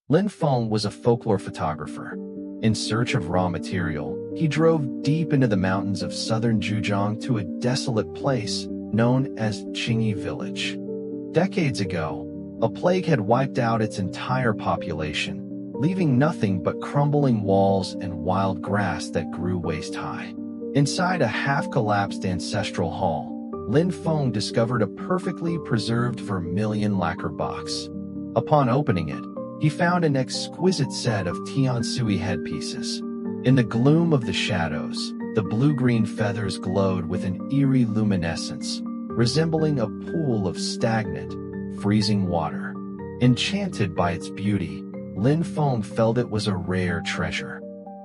Lin Feng was a folklore photographer. In search of raw material, he drove deep into the mountains of southern Zhejiang to a desolate place known as Qingyi Village. Decades ago, a plague had wiped out its entire population, leaving nothing but crumbling walls and wild grass that grew waist-high. Inside a half-collapsed ancestral hall, Lin Feng discovered a perfectly preserved vermilion lacquer box. Upon opening it, he found an exquisite set of fiancée headpieces. In the gloom of the shadows, the blue-green feathers glowed with an eerie luminescence, resembling a pool of stagnant, freezing water. Enchanted by its beauty, Lin Feng felt it was a rare treasure.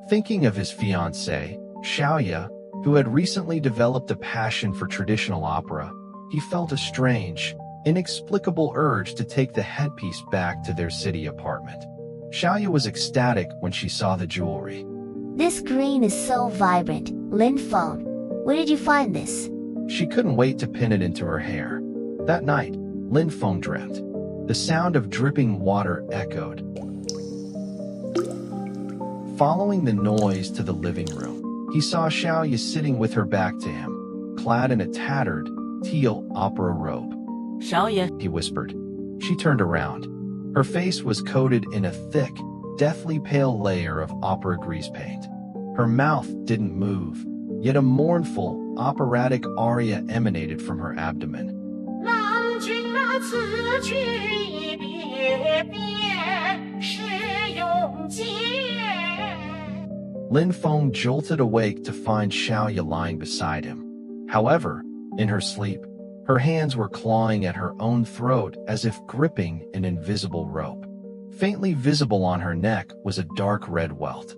Thinking of his fiancée, Xiaoya, who had recently developed a passion for traditional opera, he felt a strange, inexplicable urge to take the headpiece back to their city apartment. Xiaoya was ecstatic when she saw the jewelry. This green is so vibrant, Lin Feng. Where did you find this? She couldn't wait to pin it into her hair. That night, Lin Feng dreamt. The sound of dripping water echoed. Following the noise to the living room, he saw Xiaoya sitting with her back to him, clad in a tattered, teal opera robe. Xiaoya, he whispered. She turned around. Her face was coated in a thick, deathly pale layer of opera grease paint. Her mouth didn't move, yet a mournful, operatic aria emanated from her abdomen. Lin Feng jolted awake to find Xiaoya lying beside him. However, in her sleep, her hands were clawing at her own throat as if gripping an invisible rope. Faintly visible on her neck was a dark red welt.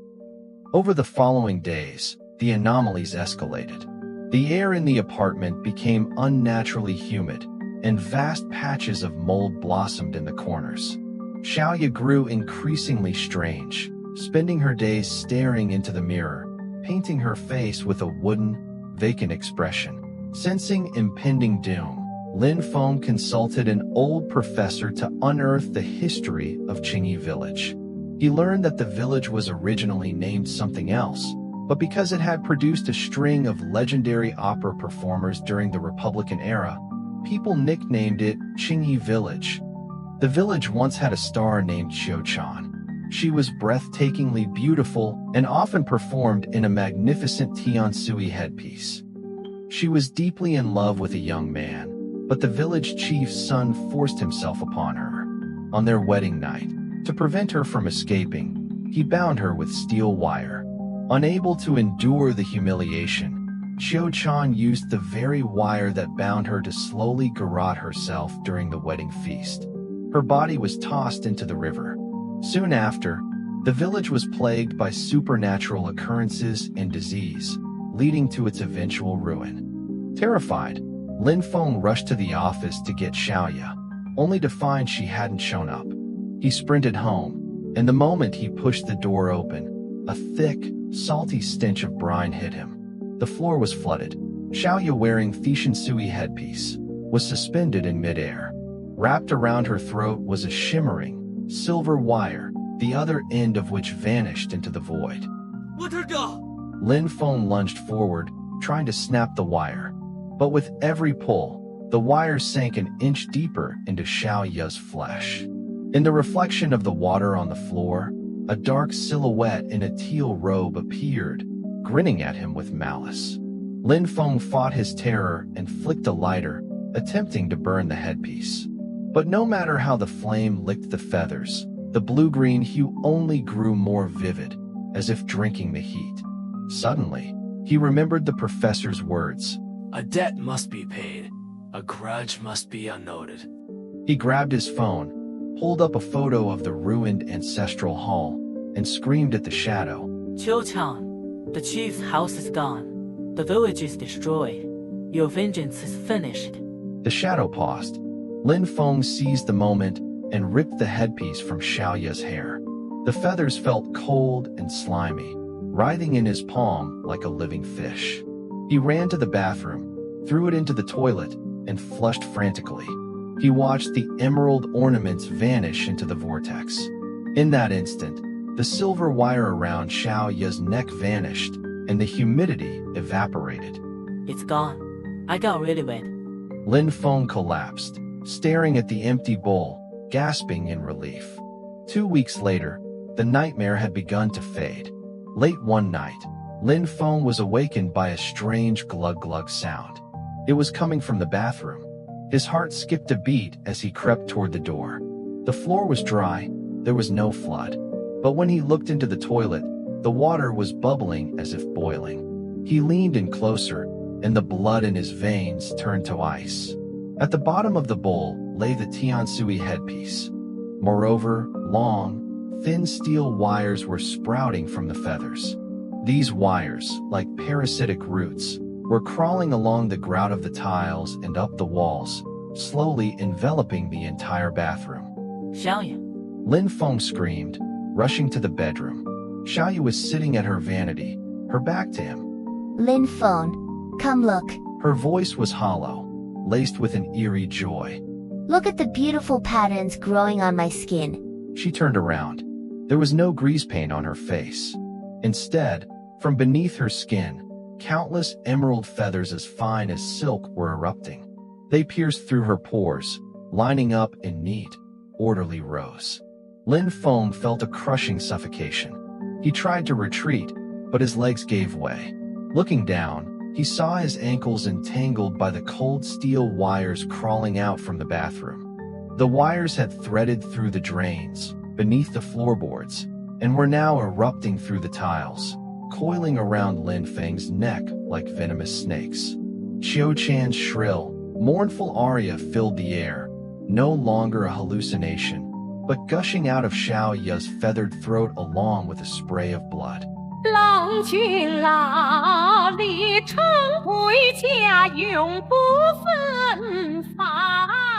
Over the following days, the anomalies escalated. The air in the apartment became unnaturally humid, and vast patches of mold blossomed in the corners. Xiaoya grew increasingly strange, spending her days staring into the mirror, painting her face with a wooden, vacant expression. Sensing impending doom, Lin Feng consulted an old professor to unearth the history of Qingyi Village. He learned that the village was originally named something else, but because it had produced a string of legendary opera performers during the Republican era, people nicknamed it Qingyi Village. The village once had a star named Qiuchan. She was breathtakingly beautiful and often performed in a magnificent fiancée headpiece. She was deeply in love with a young man, but the village chief's son forced himself upon her. On their wedding night, to prevent her from escaping, he bound her with steel wire. Unable to endure the humiliation, Qiuchan used the very wire that bound her to slowly garrote herself during the wedding feast. Her body was tossed into the river. Soon after, the village was plagued by supernatural occurrences and disease, leading to its eventual ruin. Terrified, Lin Feng rushed to the office to get Xiaoya, only to find she hadn't shown up. He sprinted home, and the moment he pushed the door open, a thick, salty stench of brine hit him. The floor was flooded. Xiaoya, wearing fiancée headpiece, was suspended in midair. Wrapped around her throat was a shimmering, silver wire, the other end of which vanished into the void. Let her go! Lin Feng lunged forward, trying to snap the wire. But with every pull, the wire sank an inch deeper into Xiaoya's flesh. In the reflection of the water on the floor, a dark silhouette in a teal robe appeared, grinning at him with malice. Lin Feng fought his terror and flicked a lighter, attempting to burn the headpiece. But no matter how the flame licked the feathers, the blue-green hue only grew more vivid, as if drinking the heat. Suddenly, he remembered the professor's words. A debt must be paid. A grudge must be unnoted. He grabbed his phone, pulled up a photo of the ruined ancestral hall, and screamed at the shadow. Qiuchan, the chief's house is gone. The village is destroyed. Your vengeance is finished. The shadow paused. Lin Feng seized the moment and ripped the headpiece from Xiaoya's hair. The feathers felt cold and slimy, writhing in his palm like a living fish. He ran to the bathroom, threw it into the toilet, and flushed frantically. He watched the emerald ornaments vanish into the vortex. In that instant, the silver wire around Xiao Ya's neck vanished, and the humidity evaporated. It's gone. I got rid of it. Lin Feng collapsed, staring at the empty bowl, gasping in relief. 2 weeks later, the nightmare had begun to fade. Late one night, Lin Feng was awakened by a strange glug-glug sound. It was coming from the bathroom. His heart skipped a beat as he crept toward the door. The floor was dry, there was no flood. But when he looked into the toilet, the water was bubbling as if boiling. He leaned in closer, and the blood in his veins turned to ice. At the bottom of the bowl lay the fiancée headpiece. Moreover, long, thin steel wires were sprouting from the feathers. These wires, like parasitic roots, were crawling along the grout of the tiles and up the walls, slowly enveloping the entire bathroom. Xiaoya. Lin Feng screamed, rushing to the bedroom. Xiaoya was sitting at her vanity, her back to him. Lin Feng, come look. Her voice was hollow, laced with an eerie joy. Look at the beautiful patterns growing on my skin. She turned around. There was no grease paint on her face. Instead, from beneath her skin, countless emerald feathers as fine as silk were erupting. They pierced through her pores, lining up in neat, orderly rows. Lin Feng felt a crushing suffocation. He tried to retreat, but his legs gave way. Looking down, he saw his ankles entangled by the cold steel wires crawling out from the bathroom. The wires had threaded through the drains, beneath the floorboards, and were now erupting through the tiles, coiling around Lin Feng's neck like venomous snakes. Qiu Chan's shrill, mournful aria filled the air, no longer a hallucination, but gushing out of Xiao Ya's feathered throat along with a spray of blood. 郎君啊，里程归家，永不分发。